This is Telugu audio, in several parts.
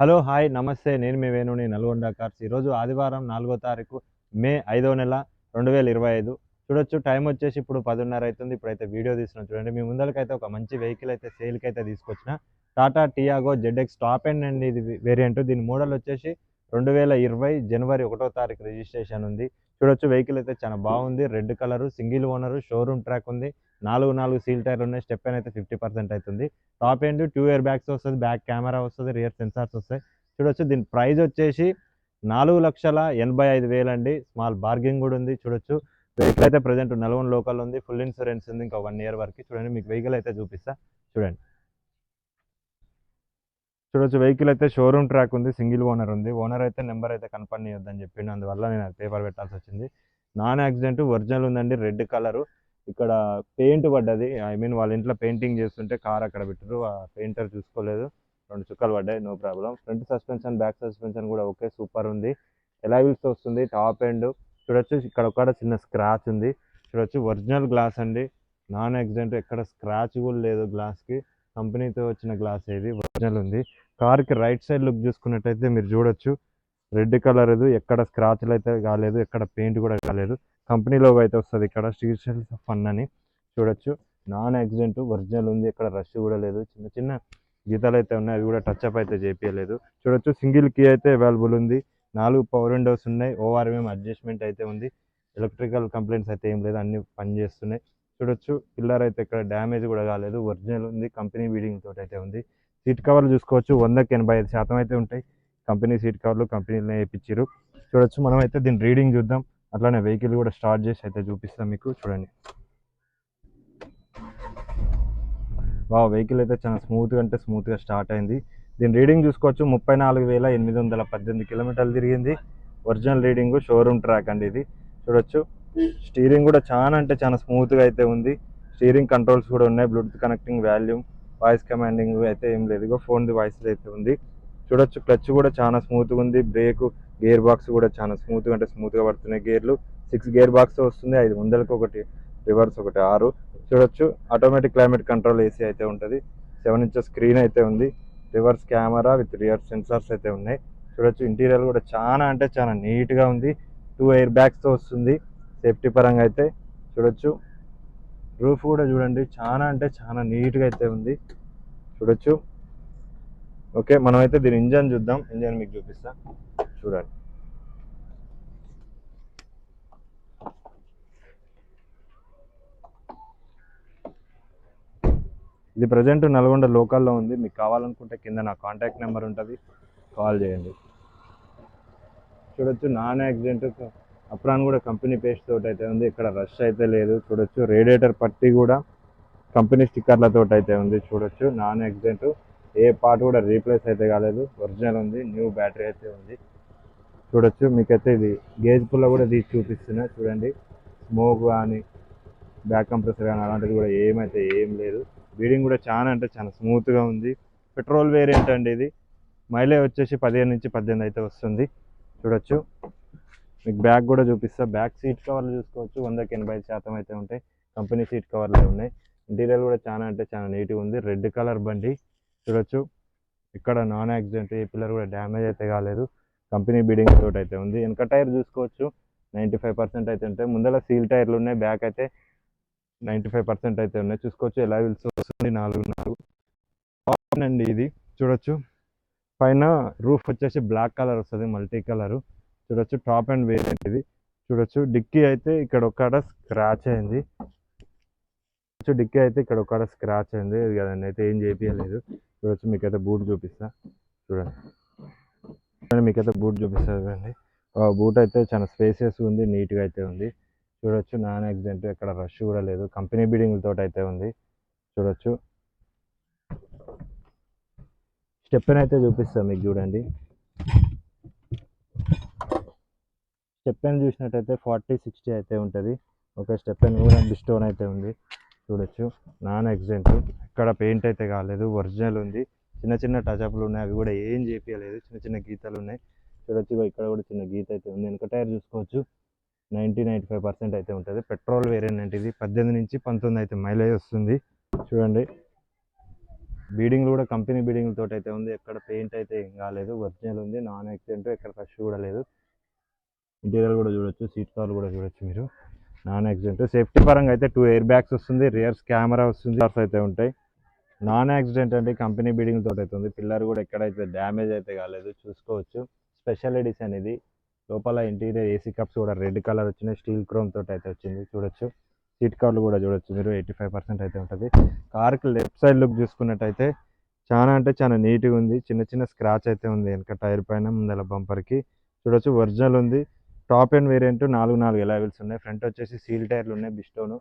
హలో హాయ్ నమస్తే నేను మీ వేణుని నల్గొండ కార్స్ ఈరోజు ఆదివారం 4వ తారీఖు మే 5వ నెల 2025 చూడొచ్చు టైం వచ్చేసి ఇప్పుడు 10:30 అవుతుంది. ఇప్పుడైతే వీడియో తీస్తున్నాం చూడండి. మీ ముందరకైతే ఒక మంచి వెహికల్ అయితే సేల్కి అయితే తీసుకొచ్చిన Tata Tiago ZX top end అండి. ఇది వేరియంట్. దీని మోడల్ వచ్చేసి 2020 జనవరి 1వ తారీఖు రిజిస్ట్రేషన్ ఉంది. చూడొచ్చు వెహికల్ అయితే చాలా బాగుంది. Red colour single owner showroom track ఉంది. నాలుగు సీల్ టైర్లు ఉన్నాయి. స్టెప్ అయితే 50% అవుతుంది. టాప్ ఎండ్ 2 ఇయర్ బ్యాగ్స్ వస్తుంది. బ్యాక్ కెమెరా వస్తుంది. రియర్ సెన్సార్స్ వస్తాయి. చూడొచ్చు దీని ప్రైస్ వచ్చేసి 4,85,000 అండి. స్మాల్ బార్గెన్ కూడా ఉంది. చూడొచ్చు వెహికల్ అయితే ప్రజెంట్ నల్గొండ లోకల్ ఉంది. ఫుల్ ఇన్సూరెన్స్ ఉంది. ఇంకా 1 ఇయర్ వరకు. చూడండి మీకు వెహికల్ అయితే చూపిస్తా చూడండి. చూడొచ్చు వెహికల్ అయితే షోరూమ్ ట్రాక్ ఉంది. సింగిల్ ఓనర్ ఉంది. ఓనర్ అయితే నెంబర్ అయితే కనపడనియొద్దని చెప్పిండు. అందువల్ల నేను పేపర్ పెట్టాల్సి వచ్చింది. నాన్ యాక్సిడెంట్ ఒరిజినల్ ఉందండి. Red colour. ఇక్కడ పెయింట్ పడ్డది. ఐ మీన్ వాళ్ళ ఇంట్లో పెయింటింగ్ చేస్తుంటే కార్ అక్కడ పెట్టారు. ఆ పెయింటర్ చూసుకోలేదు. 2 చుక్కలు పడ్డాయి. No problem. Front suspension back suspension కూడా ఓకే సూపర్ ఉంది. ఎలావిల్స్ వస్తుంది. టాప్ ఎండ్ చూడొచ్చు. ఇక్కడ ఒక చిన్న స్క్రాచ్ ఉంది. చూడొచ్చు ఒరిజినల్ గ్లాస్ అండి. నాన్ యాక్సిడెంట్ ఎక్కడ స్క్రాచ్ కూడా లేదు. గ్లాస్కి కంపెనీతో వచ్చిన గ్లాస్ ఇది ఒరిజినల్ ఉంది. కార్కి రైట్ సైడ్ లుక్ చూసుకున్నట్టయితే మీరు చూడొచ్చు. రెడ్ కలర్ ఇది. ఎక్కడ స్క్రాచ్లు అయితే కాలేదు. ఎక్కడ పెయింట్ కూడా కాలేదు. కంపెనీ లోగో అయితే వస్తుంది. ఇక్కడ స్ట్రీట్ సెల్స్ ఫన్ అని చూడొచ్చు. నాన్ యాక్సిడెంట్ ఒరిజినల్ ఉంది. ఎక్కడ రష్ కూడా లేదు. చిన్న చిన్న గీతాలు అయితే ఉన్నాయి. అవి కూడా టచ్ అప్ అయితే చేపించలేదు. చూడొచ్చు సింగిల్ కీ అయితే అవైలబుల్ ఉంది. 4 పవర్ విండోస్ ఉన్నాయి. ఓఆర్ఎం అడ్జస్ట్మెంట్ అయితే ఉంది. ఎలక్ట్రికల్ కంప్లైంట్స్ అయితే ఏం లేదు. అన్ని పని చేస్తున్నాయి. చూడొచ్చు పిల్లర్ అయితే ఇక్కడ డ్యామేజ్ కూడా కాలేదు. ఒరిజినల్ ఉంది. కంపెనీ బీడింగ్ తోటి అయితే ఉంది. సీట్ కవర్లు చూసుకోవచ్చు. 100కి 85% అయితే ఉంటాయి. కంపెనీ సీట్ కవర్లు కంపెనీలోనే వేయించారు. చూడొచ్చు మనం అయితే దీని రీడింగ్ చూద్దాం. అట్లానే వెహికల్ కూడా స్టార్ట్ చేసి అయితే చూపిస్తాం మీకు. చూడండి వెహికల్ అయితే చాలా స్మూత్గా స్టార్ట్ అయింది. దీని రీడింగ్ చూసుకోవచ్చు. 34,818 కిలోమీటర్లు తిరిగింది. ఒరిజినల్ రీడింగ్ షోరూమ్ ట్రాక్ అండి ఇది. చూడొచ్చు స్టీరింగ్ కూడా చాలా స్మూత్గా అయితే ఉంది. స్టీరింగ్ కంట్రోల్స్ కూడా ఉన్నాయి. Bluetooth connecting volume voice commanding అయితే ఏం లేదు. ఇగో ఫోన్ది వాయిస్ అయితే ఉంది. చూడొచ్చు క్లచ్ కూడా చాలా స్మూత్గా ఉంది. బ్రేక్ గేర్ బాక్స్ కూడా చాలా స్మూత్గా పడుతున్నాయి. గేర్లు 6 గేర్ బాక్స్ వస్తుంది. 5 ముందరకు ఒకటి రివర్స్ ఒకటి 6. చూడొచ్చు ఆటోమేటిక్ క్లైమేట్ కంట్రోల్ ఏసీ అయితే ఉంటుంది. 7 ఇంచెస్ స్క్రీన్ అయితే ఉంది. Reverse camera with rear sensors అయితే ఉన్నాయి. చూడొచ్చు ఇంటీరియర్ కూడా చాలా నీట్గా ఉంది. 2 ఎయిర్ బ్యాగ్స్తో వస్తుంది సేఫ్టీ పరంగా అయితే. చూడొచ్చు రూఫ్ కూడా చూడండి చాలా నీట్గా అయితే ఉంది. చూడొచ్చు ఓకే మనమైతే దీని ఇంజన్ చూద్దాం. ఇంజన్ మీకు చూపిస్తా చూడండి. ఇది ప్రజెంట్ నల్గొండ లోకల్లో ఉంది. మీకు కావాలనుకుంటే కింద నా కాంటాక్ట్ నెంబర్ ఉంటుంది, కాల్ చేయండి. చూడొచ్చు నాన్ యాక్సిడెంట్ అప్రాన్ కూడా కంపెనీ పేస్ట్ తోటి అయితే ఉంది. ఇక్కడ రష్ అయితే లేదు. చూడొచ్చు రేడియేటర్ పట్టి కూడా కంపెనీ స్టిక్కర్లతో అయితే ఉంది. చూడొచ్చు నాన్ యాక్సిడెంట్ ఏ పార్ట్ కూడా రీప్లేస్ అయితే కాలేదు. ఒరిజినల్ ఉంది. న్యూ బ్యాటరీ అయితే ఉంది. చూడొచ్చు మీకైతే ఇది గేజ్ పుల్ల కూడా తీసి చూపిస్తున్నా చూడండి. స్మోక్ కానీ బ్యాక్ కంప్రెసర్ కానీ అలాంటిది కూడా ఏం లేదు. బీడింగ్ కూడా చాలా స్మూత్గా ఉంది. పెట్రోల్ వేరియంట్ అండి ఇది. మైలేజ్ వచ్చేసి 15 నుంచి 18 అయితే వస్తుంది. చూడొచ్చు మీకు బ్యాక్ కూడా చూపిస్తా. బ్యాక్ సీట్ కవర్లు చూసుకోవచ్చు. 100కి 80% అయితే ఉంటాయి. కంపెనీ సీట్ కవర్లే ఉన్నాయి. ఇంటీరియర్ కూడా చాలా నీట్గా ఉంది. రెడ్ కలర్ బండి. చూడొచ్చు ఇక్కడ నాన్ యాక్సిడెంట్ ఏ పిల్లర్ కూడా డ్యామేజ్ అయితే కాలేదు. కంపెనీ బీడింగ్ తోటి అయితే ఉంది. వెనక టైర్ చూసుకోవచ్చు. 95% అయితే ఉంటాయి. ముందర సీల్ టైర్లు ఉన్నాయి. బ్యాక్ అయితే 95% అయితే ఉన్నాయి. చూసుకోవచ్చు ఎలా విల్స్ వస్తుంది 4 అండి ఇది. చూడొచ్చు పైన రూఫ్ వచ్చేసి బ్లాక్ కలర్ వస్తుంది. Multi colour. చూడొచ్చు టాప్ అండ్ వేరియంట్ ఇది. చూడొచ్చు డిక్కీ అయితే ఇక్కడ ఒక స్క్రాచ్ అయింది. డిక్కీ అయితే ఇక్కడ ఒక స్క్రాచ్ అయింది. ఇది కదండి అయితే ఏం చేపించలేదు. చూడొచ్చు మీకైతే బూట్ చూపిస్తా చూడండి. మీకైతే బూట్ చూపిస్తా చూడండి. బూట్ అయితే చాలా స్పేసియస్ ఉంది. నీట్గా అయితే ఉంది. చూడొచ్చు నాన్ యాక్సిడెంట్ ఎక్కడ రష్ కూడా లేదు. కంపెనీ బీడింగ్ తోటి అయితే ఉంది. చూడొచ్చు స్టెప్ని అయితే చూపిస్తాను మీకు చూడండి. స్టెప్ని చూసినట్టయితే 40-60 అయితే ఉంటుంది. ఒక స్టెప్ని కూడా స్టోన్ అయితే ఉంది. చూడొచ్చు నాన్ యాక్సిడెంట్ ఎక్కడ పెయింట్ అయితే కాలేదు. ఒరిజినల్ ఉంది. చిన్న టచ్అప్లు ఉన్నాయి. అవి కూడా ఏం చేపించలేదు. చిన్న గీతలు ఉన్నాయి. చూడొచ్చు ఇక్కడ కూడా చిన్న గీత అయితే ఉంది. వెనక టైర్ చూసుకోవచ్చు. 90-95% అయితే ఉంటుంది. పెట్రోల్ వేరియంట్ ఇది. 18 నుంచి 19 అయితే మైలేజ్ వస్తుంది. చూడండి బీడింగ్ కూడా కంపెనీ బీడింగ్ తోటి అయితే ఉంది, ఎక్కడ పెయింట్ అయితే ఏం కాలేదు, ఒరిజినల్ ఉంది, నాన్ యాక్సిడెంట్, ఎక్కడ రష్ కూడా లేదు. ఇంటీరియర్ కూడా చూడొచ్చు, సీట్ కవర్ కూడా చూడొచ్చు మీరు, నాన్ యాక్సిడెంట్. సేఫ్టీ పరంగా అయితే 2 ఎయిర్ బ్యాగ్స్ వస్తుంది, రియర్స్ కెమెరా వస్తుంది, కార్స్ అయితే ఉంటాయి. నాన్ యాక్సిడెంట్ అంటే కంపెనీ బీడింగ్ తోటి అయితే ఉంది, పిల్లర్ కూడా ఎక్కడైతే డ్యామేజ్ అయితే కాలేదు, చూసుకోవచ్చు. స్పెషల్ ఎడిషన్ ఇది. లోపల ఇంటీరియర్ ఏసీ కప్స్ కూడా రెడ్ కలర్ వచ్చినాయి, స్టీల్ క్రోమ్ తోటి అయితే వచ్చింది చూడొచ్చు. సీట్ కవర్లు కూడా చూడొచ్చు మీరు, 85% అయితే ఉంటుంది. కార్కి లెఫ్ట్ సైడ్ లుక్ చూసుకున్నట్టయితే చాలా అంటే చాలా నీట్గా ఉంది, చిన్న చిన్న స్క్రాచ్ అయితే ఉంది వెనక టైర్ పైన, ముందర బంపర్కి చూడొచ్చు, ఒరిజినల్ ఉంది. టాప్ అండ్ వేరియంట్ 4 ఎలైవిల్స్ ఉన్నాయి, ఫ్రంట్ వచ్చేసి సీల్ టైర్లు ఉన్నాయి బిస్టోను.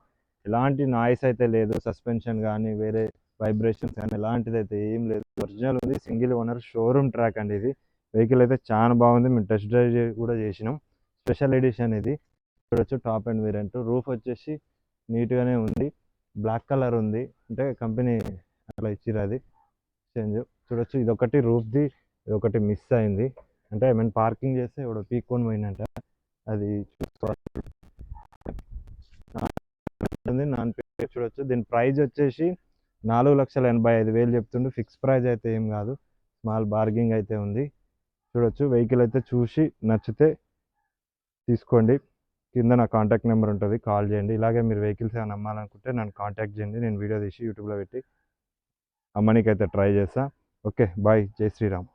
ఎలాంటి నాయిస్ అయితే లేదు, సస్పెన్షన్ కానీ వేరే వైబ్రేషన్స్ కానీ ఎలాంటిది అయితే ఏం లేదు, ఒరిజినల్ ఉంది. సింగిల్ ఓనర్ షోరూమ్ ట్రాక్ అండి ఇది. వెహికల్ అయితే చాలా బాగుంది, మేము టెస్ట్ డ్రైవ్ కూడా చేసినాం. స్పెషల్ ఎడిషన్ ఇది చూడొచ్చు, టాప్ అండ్ వేరియంట్. రూఫ్ వచ్చేసి నీట్గానే ఉంది, బ్లాక్ కలర్ ఉంది, అంటే కంపెనీ అట్లా ఇచ్చిర్రు అది చేంజ్. చూడొచ్చు ఇదొకటి రూఫ్ది, ఇదొకటి మిస్ అయింది, అంటే మేము పార్కింగ్ చేస్తే ఇప్పుడు పీక్కొని పోయిందంట, అది చూసుకోవాలి. నాన్ పేపర్ చూడొచ్చు. దీని ప్రైస్ వచ్చేసి 4,85,000 చెప్తుండు, ఫిక్స్ ప్రైస్ అయితే ఏం కాదు, స్మాల్ బార్గింగ్ అయితే ఉంది. చూడొచ్చు వెహికల్ అయితే చూసి నచ్చితే తీసుకోండి. కింద నా కాంటాక్ట్ నెంబర్ ఉంటుంది, కాల్ చేయండి. ఇలాగే మీరు వెహికల్స్ ఏమైనా అమ్మాలనుకుంటే నన్ను కాంటాక్ట్ చేయండి, నేను వీడియో తీసి యూట్యూబ్లో పెట్టి అమ్మనీకి అయితే ట్రై చేస్తా. ఓకే బాయ్, జై శ్రీరామ్.